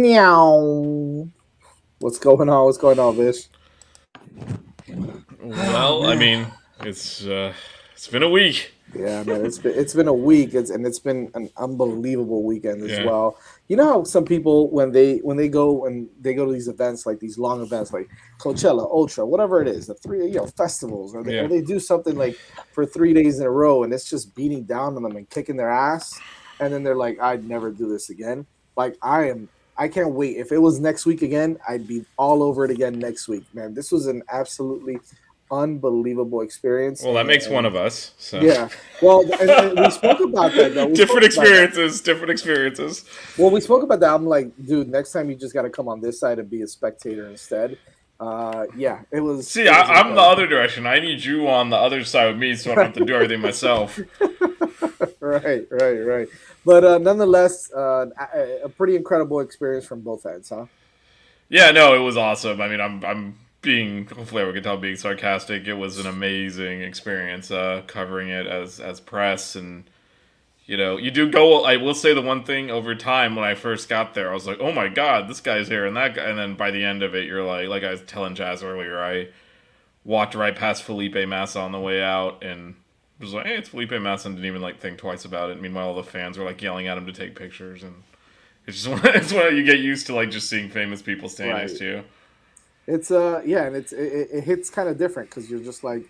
Meow. What's going on? What's going on, Vish? Oh Well, I man. mean, it's been a week. Yeah, man. It's been a week. It's been an unbelievable weekend as Yeah, well. You know how some people when they go to these events like these long events like Coachella, Ultra, whatever it is, the three festivals, or they or yeah. they do something like for 3 days in a row and it's just beating down on them and kicking their ass, and then they're like, I'd never do this again. Like I can't wait. If it was next week again, I'd be all over it again next week, man. This was an absolutely unbelievable experience, Well, that makes one and of us. So yeah. Well, and we spoke about that though. We spoke different about that. experiences, different experiences. Well, we spoke about that. I'm like, dude, next time you just got to come on this side and be a spectator instead. Yeah, it was See, it was I'm the incredible. other direction. I need you on the other side with me, so I don't have to do everything myself. Right. But nonetheless, a pretty incredible experience from both ends, huh? Yeah, no, it was awesome. I mean, I'm being hopefully we can tell being sarcastic. It was an amazing experience covering it as press and you do go. I will say the one thing over time when I first got there, I was like, oh my god, this guy's here and that guy. And then by the end of it, you're like I was telling Jazz earlier, I walked right past Felipe Massa on the way out and was like, hey, it's Felipe Massa, and didn't even like think twice about it. Meanwhile, all the fans were like yelling at him to take pictures, and it's just it's when you get used to like just seeing famous people standing next Right. to you. It's yeah, and it hits kind of different because you're just like,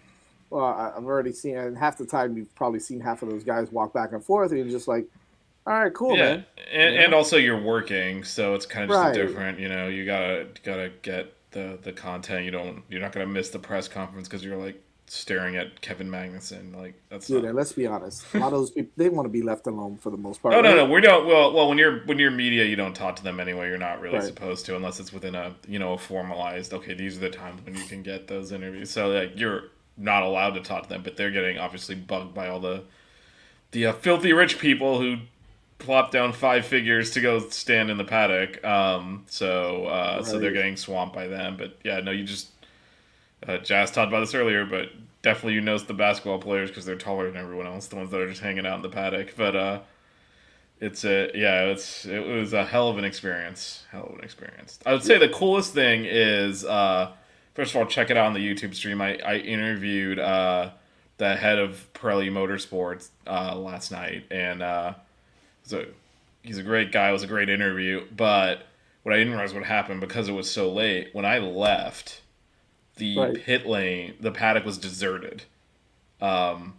well, I've already seen, and half the time you've probably seen half of those guys walk back and forth, and you're just like, all right, cool, Yeah, man. and, You and know? also you're working, so it's kind of just a Right. different. You gotta get the content. You're not gonna miss the press conference because you're like staring at Kevin Magnuson. Like that's Dude, not. and let's be honest, a lot of those people they want to be left alone for the most part, Oh no right? no we don't. Well when you're media, you don't talk to them anyway. You're not really Right. supposed to unless it's within a formalized. Okay, these are the times when you can get those interviews. So like you're not allowed to talk to them, but they're getting obviously bugged by all the filthy rich people who plop down five figures to go stand in the paddock. So they're Right. getting swamped by them. But yeah, no, you just Jazz talked about this earlier, but definitely you notice the basketball players because they're taller than everyone else, the ones that are just hanging out in the paddock. But it was a hell of an experience. Hell of an experience. I would say Yeah. the coolest thing is first of all, check it out on the YouTube stream. I interviewed the head of Pirelli Motorsports last night, and so he's a great guy. It was a great interview, but what I didn't realize what happened because it was so late. When I left, the Right. pit lane, the paddock was deserted. Um,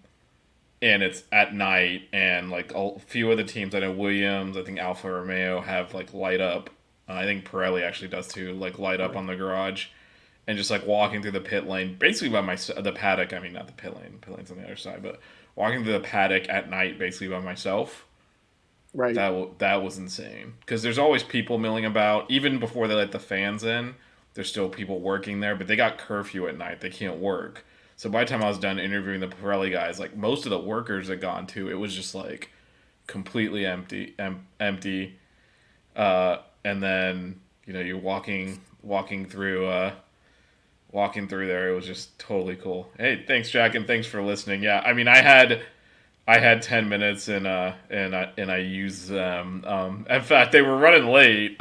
and it's at night, and like a few of the teams, I know Williams, I think Alfa Romeo have like light up. I think Pirelli actually does too, like light up Right. on the garage, and just like walking through the pit lane, basically by the paddock. I mean, not the pit lane. Pit lane's on the other side, but walking through the paddock at night, basically by myself. Right. That was insane because there's always people milling about. Even before they let the fans in, there's still people working there, but they got curfew at night. They can't work. So by the time I was done interviewing the Pirelli guys, like most of the workers had gone too. It was just like completely empty. And then you're walking through there. It was just totally cool. Hey, thanks, Jack, and thanks for listening. Yeah, I mean, I had 10 minutes and I used them. In fact, they were running late.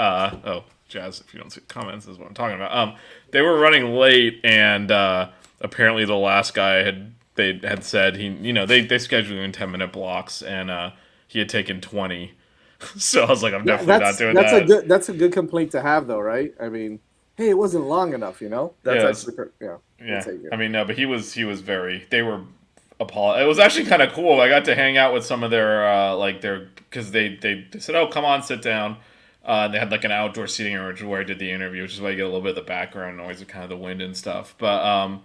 Jazz, if you don't see comments, is what I'm talking about. They were running late, and apparently the last guy they had said they scheduled in 10-minute blocks, and he had taken 20. So I was like, I'm Yeah, definitely not that's doing that's a that. good complaint to have though, right? I mean, hey, it wasn't long enough, you know? That's Yes, actually yeah, we'll yeah. take it. I mean, no, but he was very. They were It was actually kind of cool. I got to hang out with some of their because they said, "Oh, come on, sit down." They had like an outdoor seating area where I did the interview, which is why you get a little bit of the background noise of kind of the wind and stuff. But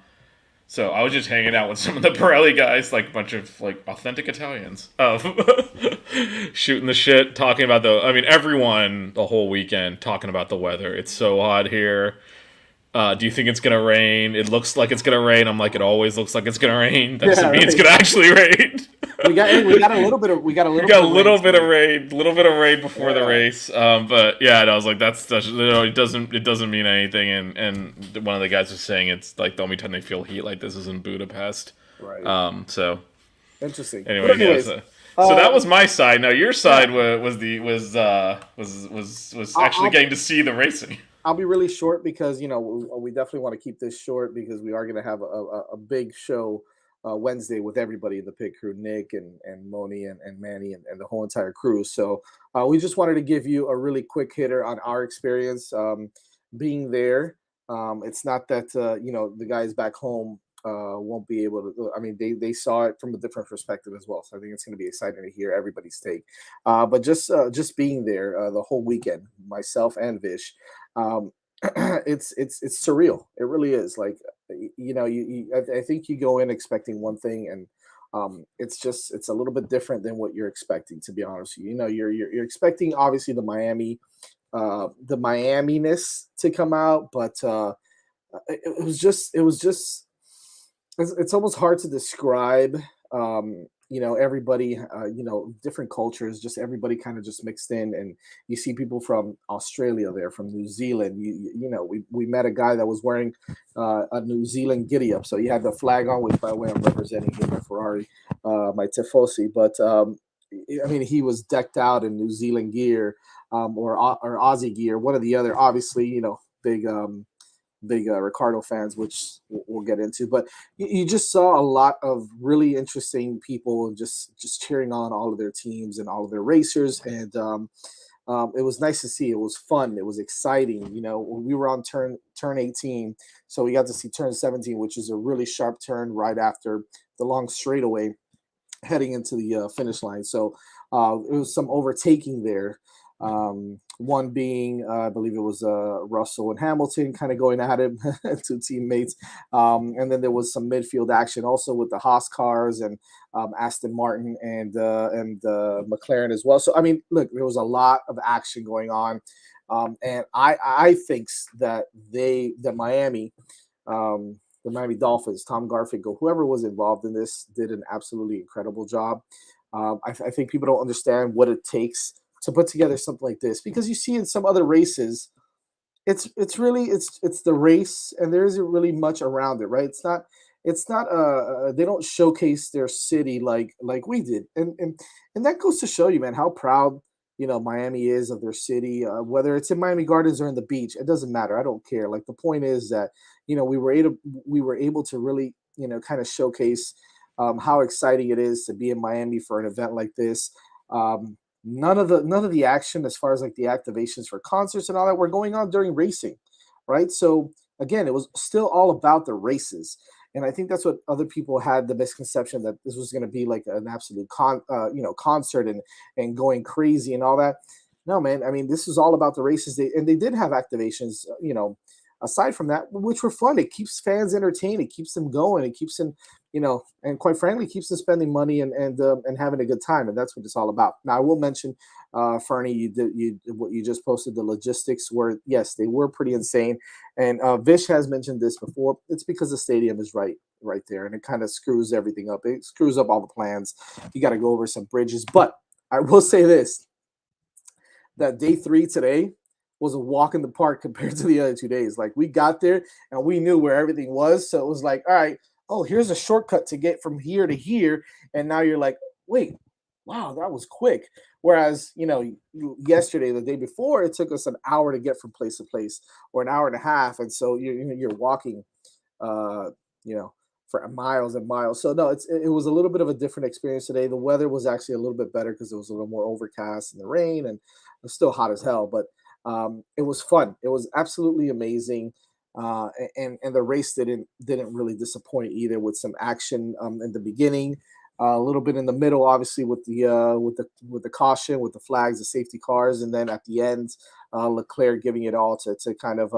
so I was just hanging out with some of the Pirelli guys, like a bunch of like authentic Italians, shooting the shit, talking about I mean, everyone the whole weekend talking about the weather. It's so hot here. Do you think it's gonna rain? It looks like it's gonna rain. I'm like, it always looks like it's gonna rain. That Yeah, doesn't mean it's right. gonna actually rain. We got a little bit of We got a rain little bit of today. rain, before the Yeah. race. But yeah, and I was like, it doesn't mean anything. And one of the guys was saying it's like the only time they feel heat like this is in Budapest. Right. So Interesting. But anyway, yeah. anyways, So So that Um, was my side. Now your yeah, side was I'll, actually I'll getting to see the racing. I'll be really short because we definitely want to keep this short because we are going to have a big show Wednesday with everybody in the pit crew, Nick and Moni and Manny and the whole entire crew. So we just wanted to give you a really quick hitter on our experience being there. It's not that the guys back home won't be able to. I mean, they saw it from a different perspective as well. So I think it's going to be exciting to hear everybody's take. But just being there the whole weekend, myself and Vish, um, it's surreal. It really is. Like I think you go in expecting one thing, and it's a little bit different than what you're expecting. To be honest with you, you're expecting obviously the Miami-ness to come out, but it was just it's almost hard to describe. Everybody, different cultures, just everybody kind of just mixed in, and you see people from Australia there, from New Zealand. We met a guy that was wearing a New Zealand giddy up, so he had the flag on. Which, by the way, I'm representing him, my Ferrari, my Tifosi, but. I mean, he was decked out in New Zealand gear, or Aussie gear, one or the other. Obviously, big Ricardo fans, which we'll get into. But you just saw a lot of really interesting people just cheering on all of their teams and all of their racers, and it was nice to see. It was fun. It was exciting. We were on turn 18, so we got to see turn 17, which is a really sharp turn right after the long straightaway heading into the finish line. So it was some overtaking there. One being, I believe it was Russell and Hamilton kind of going at it, two teammates. And then there was some midfield action also with the Haas cars and Aston Martin and McLaren as well. So, I mean, look, there was a lot of action going on. And I think that the Miami Dolphins, Tom Garfinkel, whoever was involved in this, did an absolutely incredible job. I think people don't understand what it takes to put together something like this because you see in some other races, it's the race and there isn't really much around it, right? It's not they don't showcase their city like we did, and that goes to show you, man, how proud Miami is of their city. Whether it's in Miami Gardens or in the beach, it doesn't matter. I don't care. Like the point is that we were able to really kind of showcase how exciting it is to be in Miami for an event like this. None of the action as far as like the activations for concerts and all that were going on during racing, right? So again, it was still all about the races. And I think that's what other people had the misconception that this was going to be like an absolute concert and going crazy and all that. No, man. I mean, this is all about the races. They did have activations, aside from that, which were fun. It keeps fans entertained. It keeps them going. It keeps them, and quite frankly, keeps them spending money and having a good time. And that's what it's all about. Now, I will mention, Fernie, what you just posted. The logistics were, yes, they were pretty insane. And Vish has mentioned this before. It's because the stadium is right there, and it kind of screws everything up. It screws up all the plans. You got to go over some bridges. But I will say this: that day three today was a walk in the park compared to the other 2 days. Like we got there and we knew where everything was. So it was like, all right, oh, here's a shortcut to get from here to here. And now you're like, wait, wow, that was quick. Whereas, yesterday, the day before, it took us an hour to get from place to place or an hour and a half. And so you're walking, uh, you know, for miles and miles. So no, it was a little bit of a different experience today. The weather was actually a little bit better because it was a little more overcast and the rain, and it was still hot as hell. But it was fun. It was absolutely amazing. And the race didn't really disappoint either, with some action in the beginning, a little bit in the middle, obviously with the caution, with the flags, the safety cars, and then at the end, Leclerc giving it all to kind of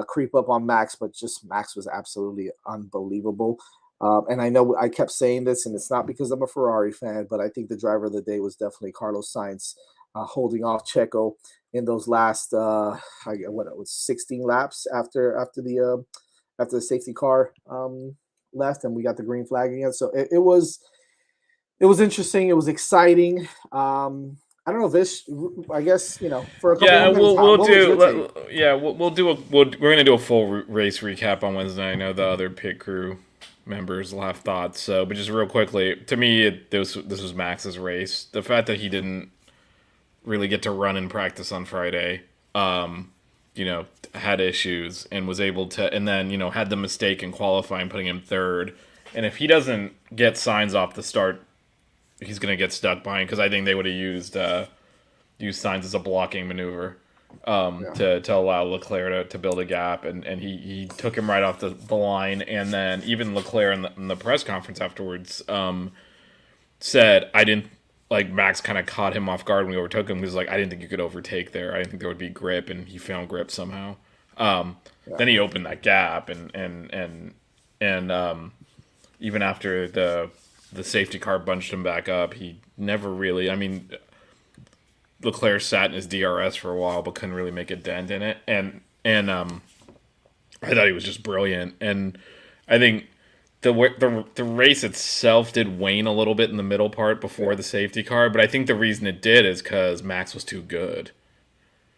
creep up on Max, but just Max was absolutely unbelievable. And I know I kept saying this, and it's not because I'm a Ferrari fan, but I think the driver of the day was definitely Carlos Sainz, holding off Checo in those last what it was 16 laps after the safety car left, and we got the green flag again. So it was interesting. It was exciting. I don't know, Vish. I guess for a couple Yeah, more minutes. we'll What was your take? yeah we'll do we're gonna do a full race recap on Wednesday. I know the other pit crew members will have thoughts. So, but just real quickly, to me, this was Max's race. The fact that he didn't really get to run in practice on Friday, um, had issues and was able to, and then had the mistake in qualifying, putting him third. And if he doesn't get signs off the start, he's gonna get stuck behind because I think they would have used signs as a blocking maneuver Yeah. to allow Leclerc to build a gap, and he took him right off the line. And then even Leclerc in the press conference afterwards said, I didn't, like, Max kind of caught him off guard when he overtook him. He was like, I didn't think you could overtake there. I didn't think there would be grip, and he found grip somehow. Yeah. Then he opened that gap, and even after the safety car bunched him back up, he never really. I mean, Leclerc sat in his DRS for a while, but couldn't really make a dent in it. And I thought he was just brilliant. And I think the race itself did wane a little bit in the middle part before Yeah. the safety car, but I think the reason it did is because Max was too good.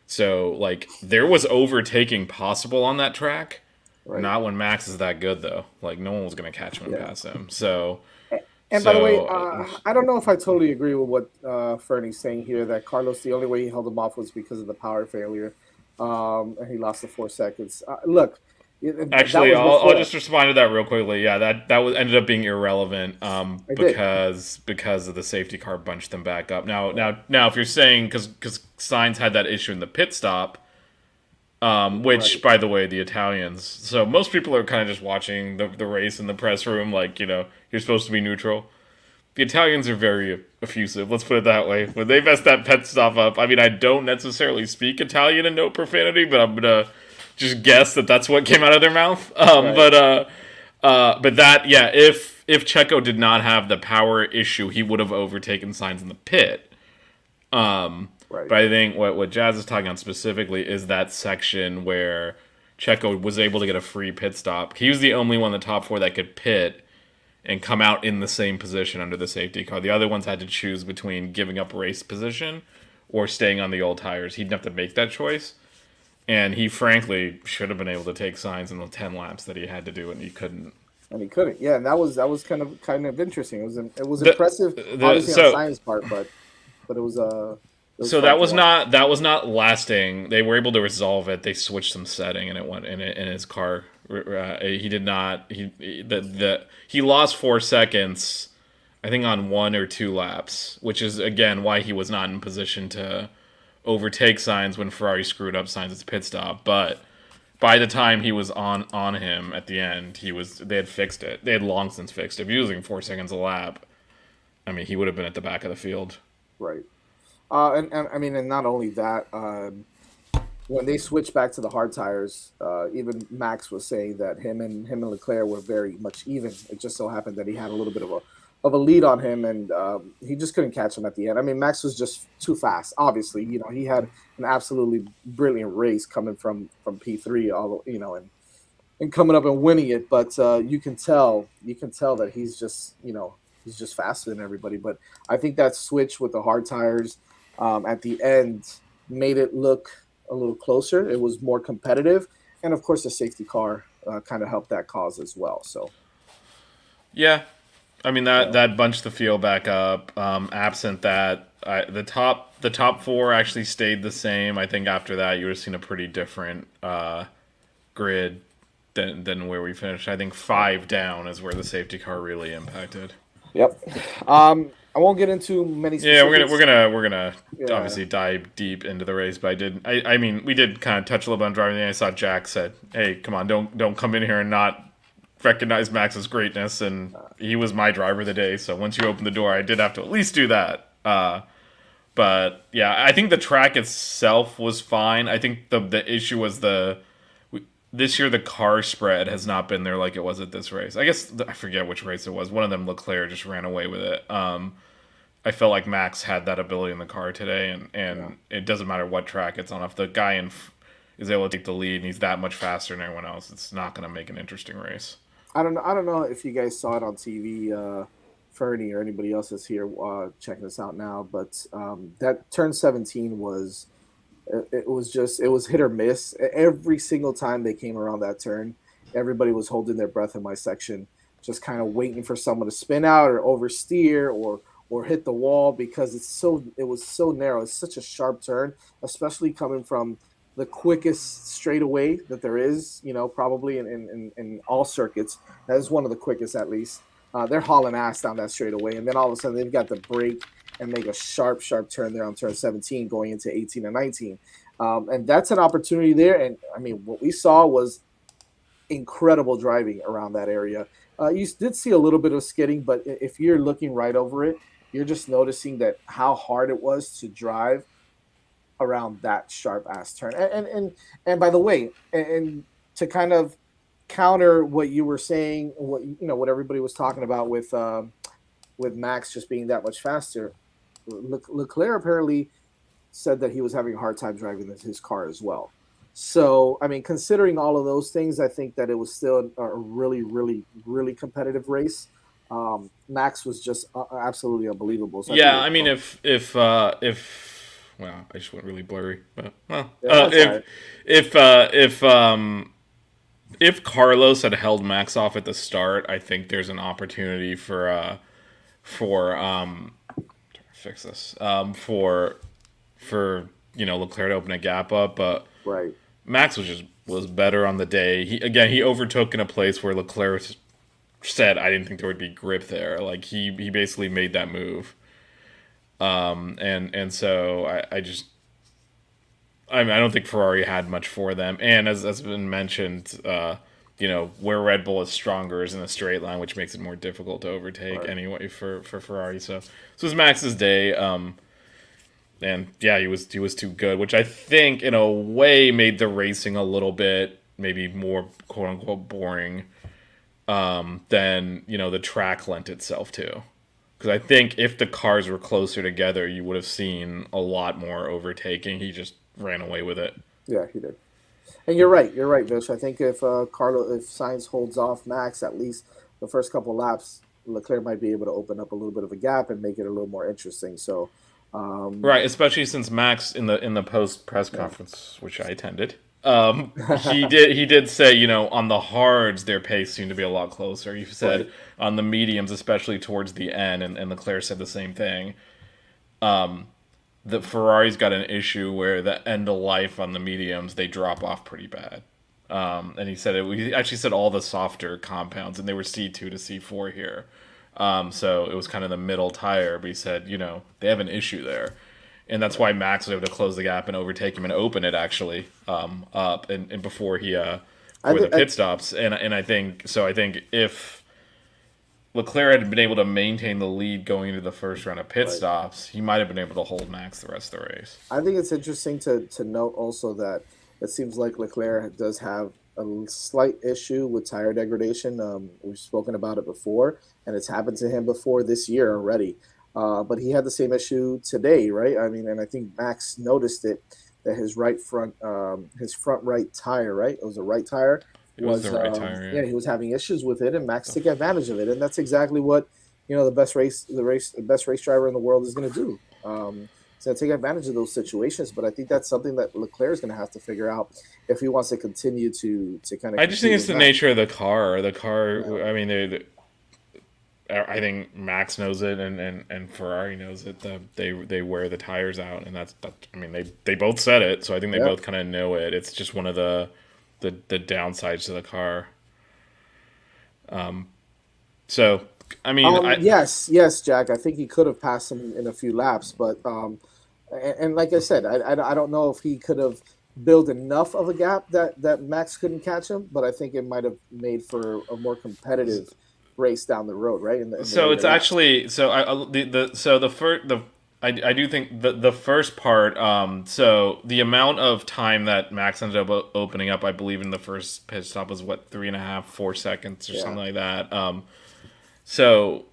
So, like, there was overtaking possible on that track. Right. Not when Max is that good, though. Like, no one was going to catch him and Yeah. pass him. So, And by the way, so I don't know if I totally agree with what Fernie's saying here. That Carlos, the only way he held him off was because of the power failure, and he lost the 4 seconds. Look, that actually, was I'll before. just respond to that real quickly. Yeah, that was ended up being irrelevant I did. because of the safety car bunched them back up. Now, if you're saying because Sainz had that issue in the pit stop, which, Right. by the way, the Italians. So most people are kind of just watching the race in the press room, like, you're supposed to be neutral. The Italians are very effusive. Let's put it that way. When they mess that pit stop up, I mean, I don't necessarily speak Italian and no profanity, but I'm gonna just guess that that's what came out of their mouth. Right. But that, yeah, if Checo did not have the power issue, he would have overtaken Sainz in the pit. Right. But I think what Jazz is talking on specifically is that section where Checo was able to get a free pit stop. He was the only one in the top four that could pit and come out in the same position under the safety car. The other ones had to choose between giving up race position or staying on the old tires. He didn't have to make that choice. And he frankly should have been able to take signs in the 10 laps that he had to do, and he couldn't. And he couldn't. Yeah, and that was kind of interesting. It was The impressive, the obviously on so Science part, but it was so fun that to was watch. not lasting. They were able to resolve it. They switched some setting, and it went in his car. He did not. He lost 4 seconds, I think, on 1 or 2 laps, which is again why he was not in position to overtake Sainz when Ferrari screwed up Sainz's pit stop. But by the time he was on him at the end, they had fixed it. They had long since fixed it. If he was losing 4 seconds a lap, I mean, he would have been at the back of the field. Right. And I mean, and not only that, when they switched back to the hard tires, even Max was saying that him and Leclerc were very much even. It just so happened that he had a little bit of a lead on him, and he just couldn't catch him at the end. I mean, Max was just too fast. Obviously, he had an absolutely brilliant race coming from P3, all and coming up and winning it. But you can tell that he's just faster than everybody. But I think that switch with the hard tires at the end made it look a little closer. It was more competitive, and of course, the safety car kind of helped that cause as well. So Yeah, I mean that uh, that bunched the field back up. Absent that, the top four actually stayed the same. I think after that, you would have seen a pretty different grid than where we finished. I think right. five down is where the safety car really impacted. Yep. I won't get into many Yeah, we're specifics. gonna we're gonna Yeah. obviously dive deep into the race, but I mean we did kind of touch a little bit on driving. I saw Jack said, "Hey, come on, don't come in here and not recognize Max's greatness," and he was my driver of the day. So once you open the door, I did have to at least do that. But yeah, I think the track itself was fine. I think the issue was this year the car spread has not been there like it was at this race. I guess I forget which race it was. One of them, Leclerc just ran away with it. I felt like Max had that ability in the car today, Yeah. and it doesn't matter what track it's on. If the guy is able to take the lead and he's that much faster than everyone else, it's not going to make an interesting race. I don't know if you guys saw it on TV, Fernie or anybody else that's here checking this out now, but that turn 17 it was hit or miss. Every single time they came around that turn, everybody was holding their breath in my section, just kind of waiting for someone to spin out or oversteer or hit the wall because it was so narrow. It's such a sharp turn, especially coming from the quickest straightaway that there is, probably in all circuits. That is one of the quickest, at least. They're hauling ass down that straightaway, and then all of a sudden they've got the brake and make a sharp, sharp turn there on turn 17, going into 18 and 19. And that's an opportunity there. And I mean, what we saw was incredible driving around that area. You did see a little bit of skidding, but if you're looking right over it, you're just noticing that how hard it was to drive around that sharp ass turn. And by the way, and to kind of counter what you were saying, what everybody was talking about with Max just being that much faster, Leclerc apparently said that he was having a hard time driving his car as well. So, I mean, considering all of those things, I think that it was still a really, really, really competitive race. Max was just absolutely unbelievable. So Yeah, I mean, if wow, I just went really blurry. But well, yeah, if if Carlos had held Max off at the start, I think there's an opportunity for fix this for Leclerc to open a gap up, but right. Max was better on the day. He overtook in a place where Leclerc said I didn't think there would be grip there. Like he basically made that move. And so I mean, I don't think Ferrari had much for them. And as has been mentioned, where Red Bull is stronger is in a straight line, which makes it more difficult to overtake anyway for Ferrari. So this was Max's day. And yeah, he was too good, which I think in a way made the racing a little bit maybe more quote unquote boring than the track lent itself to. Because I think if the cars were closer together, you would have seen a lot more overtaking. He just ran away with it. Yeah, he did. And you're right, Vish. I think if Sainz holds off Max at least the first couple laps, Leclerc might be able to open up a little bit of a gap and make it a little more interesting. So, right, especially since Max in the post press conference, which I attended, he did say, on the hards their pace seemed to be a lot closer. He said on the mediums, especially towards the end, and Leclerc said the same thing. The Ferrari's got an issue where the end of life on the mediums, they drop off pretty bad. And he said we actually said all the softer compounds, and they were C2 to C4 here. So it was kind of the middle tire, but he said, they have an issue there. And that's why Max was able to close the gap and overtake him and open it actually up and before the pit stops. And I think if Leclerc had been able to maintain the lead going into the first round of pit stops, he might have been able to hold Max the rest of the race. I think it's interesting to note also that it seems like Leclerc does have a slight issue with tire degradation. We've spoken about it before, and it's happened to him before this year already. But he had the same issue today, right? I mean, and I think Max noticed it, that his front right tire, right? It was a right tire. It was the right tire. Yeah, he was having issues with it, and Max took advantage of it, and that's exactly what the best race driver in the world is going to do. So take advantage of those situations, but I think that's something that Leclerc is going to have to figure out if he wants to continue to kind of. I just think it's the nature of the car. The car. Yeah. I mean, I think Max knows it, and Ferrari knows it. They wear the tires out, and that's. I mean, they both said it, so I think they both kind of know it. It's just one of the downsides to the car. So I mean, yes, Jack. I think he could have passed him in a few laps, but and like I said, I don't know if he could have built enough of a gap that Max couldn't catch him, but I think it might have made for a more competitive race down the road, right? So it's actually I do think the first part. So the amount of time that Max ended up opening up, I believe, in the first pit stop was 3.5, 4 seconds or something like that. So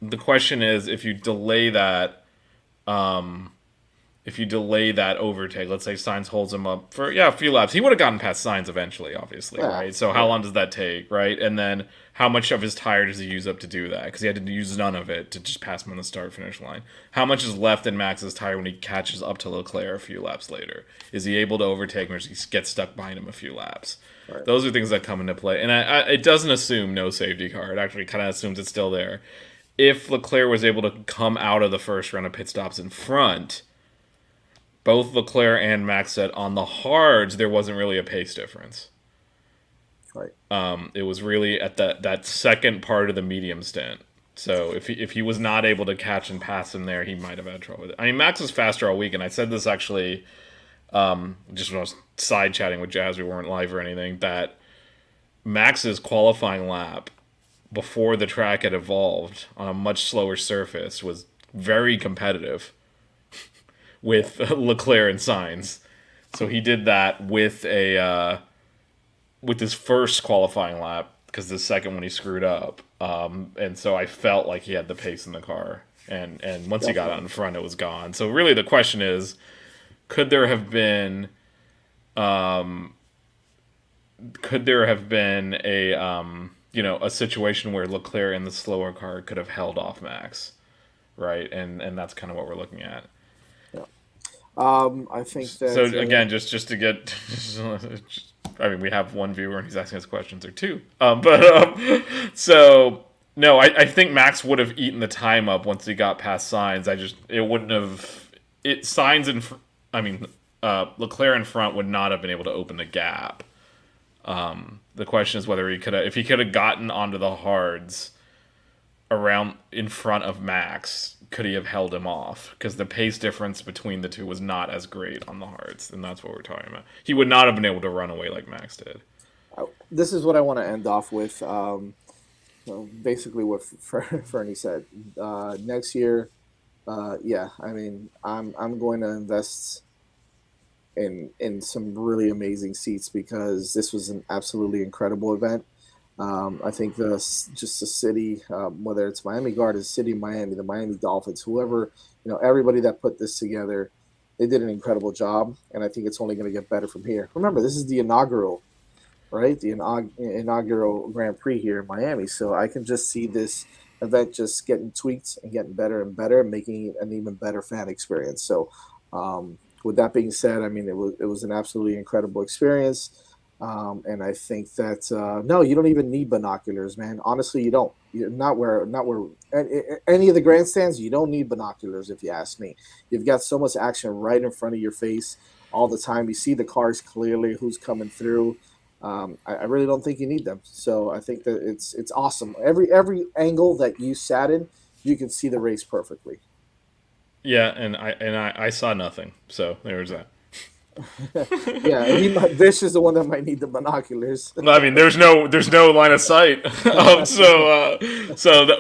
the question is, if you delay that overtake, let's say Sainz holds him up for a few laps, he would have gotten past Sainz eventually, obviously, right? So how long does that take, right? And then how much of his tire does he use up to do that? Because he had to use none of it to just pass him on the start-finish line. How much is left in Max's tire when he catches up to Leclerc a few laps later? Is he able to overtake him, or does he get stuck behind him a few laps? Right. Those are things that come into play, and it doesn't assume no safety car. It actually kind of assumes it's still there. If Leclerc was able to come out of the first round of pit stops in front, both Leclerc and Max said on the hards there wasn't really a pace difference. Right. It was really at that second part of the medium stint. So if he was not able to catch and pass him there, he might have had trouble with it. I mean, Max was faster all week, and I said this actually just when I was side chatting with Jazz. We weren't live or anything. That Max's qualifying lap before the track had evolved on a much slower surface was very competitive with Leclerc and Sainz. So he did that with his first qualifying lap because the second one he screwed up. And so I felt like he had the pace in the car. And once he got out in front, it was gone. So really the question is, could there have been a situation where Leclerc in the slower car could have held off Max, right? And that's kind of what we're looking at. Yeah. I think that. So again, just to get, I mean, we have one viewer and he's asking us questions or two. So no, I think Max would have eaten the time up once he got past Sainz. It wouldn't have Sainz and I mean Leclerc in front would not have been able to open the gap. The question is whether if he could have gotten onto the hards around in front of Max, could he have held him off? Because the pace difference between the two was not as great on the hards, and that's what we're talking about. He would not have been able to run away like Max did. This is what I want to end off with. Basically, what Fernie said. Next year, yeah, I mean, I'm going to invest in some really amazing seats because this was an absolutely incredible event. I think just the city, whether it's Miami Gardens, City of Miami, the Miami Dolphins, whoever, everybody that put this together, they did an incredible job, and I think it's only going to get better from here. Remember, this is the inaugural, right? The inaugural Grand Prix here in Miami, so I can just see this event just getting tweaked and getting better and better, making it an even better fan experience. So, with that being said, I mean, it was an absolutely incredible experience. And I think that no, you don't even need binoculars, man. Honestly, you don't. Not where any of the grandstands. You don't need binoculars, if you ask me. You've got so much action right in front of your face all the time. You see the cars clearly, who's coming through. I really don't think you need them. So I think that it's awesome. Every angle that you sat in, you can see the race perfectly. Yeah, and I saw nothing. So there was that. Yeah, Vish is the one that might need the binoculars. I mean, there's no line of sight.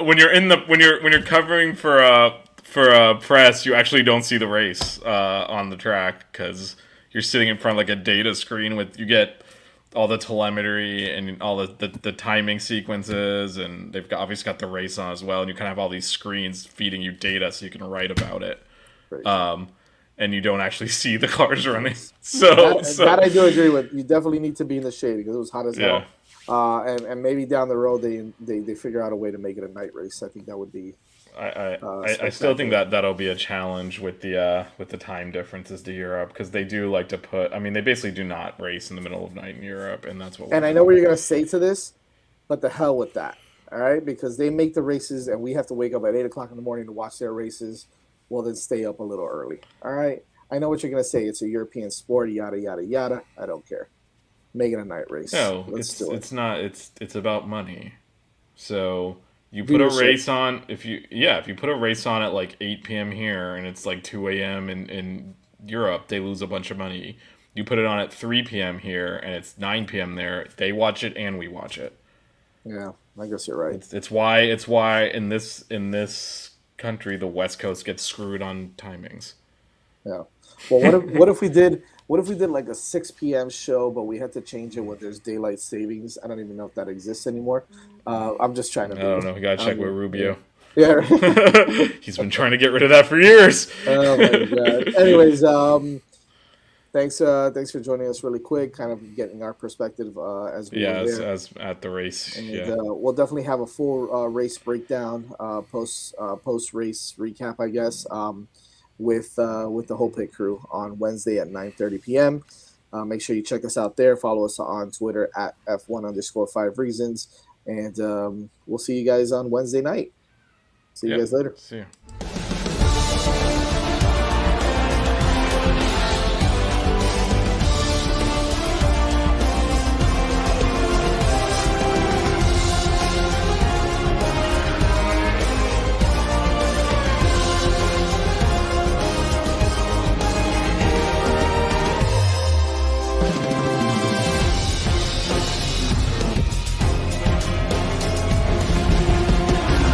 When you're covering for press, you actually don't see the race on the track because you're sitting in front of like a data screen you get all the telemetry and all the timing sequences, and they've obviously got the race on as well, and you kind of have all these screens feeding you data so you can write about it. And you don't actually see the cars running. That I do agree with. You definitely need to be in the shade because it was hot as hell. And maybe down the road they figure out a way to make it a night race. I think that would be. I still think that'll be a challenge with the time differences to Europe because they do like to put. I mean, they basically do not race in the middle of night in Europe, and that's what. And I know what you're gonna say to this, but the hell with that. All right, because they make the races, and we have to wake up at 8 o'clock in the morning to watch their races. Well, then stay up a little early. All right. I know what you're gonna say. It's a European sport. Yada yada yada. I don't care. Make it a night race. No, it's not. It's about money. So you put a race on if you put a race on at like 8 p.m. here and it's like 2 a.m. in Europe, they lose a bunch of money. You put it on at 3 p.m. here and it's 9 p.m. there, they watch it and we watch it. Yeah, I guess you're right. It's why in this country the West Coast gets screwed on timings. Yeah. Well, what if we did like a 6 p.m. show, but we had to change it when there's daylight savings? I don't even know if that exists anymore. I'm just trying to. I don't know. We gotta check with Rubio. Yeah. He's been trying to get rid of that for years. Oh my god. Anyways, thanks for joining us really quick, kind of getting our perspective as we were there. as at the race. And, we'll definitely have a full race breakdown, post race recap, I guess, with the whole pit crew on Wednesday at 9:30 p.m. Make sure you check us out there. Follow us on Twitter at F1_5 reasons. And we'll see you guys on Wednesday night. See you Yep. guys later. See you.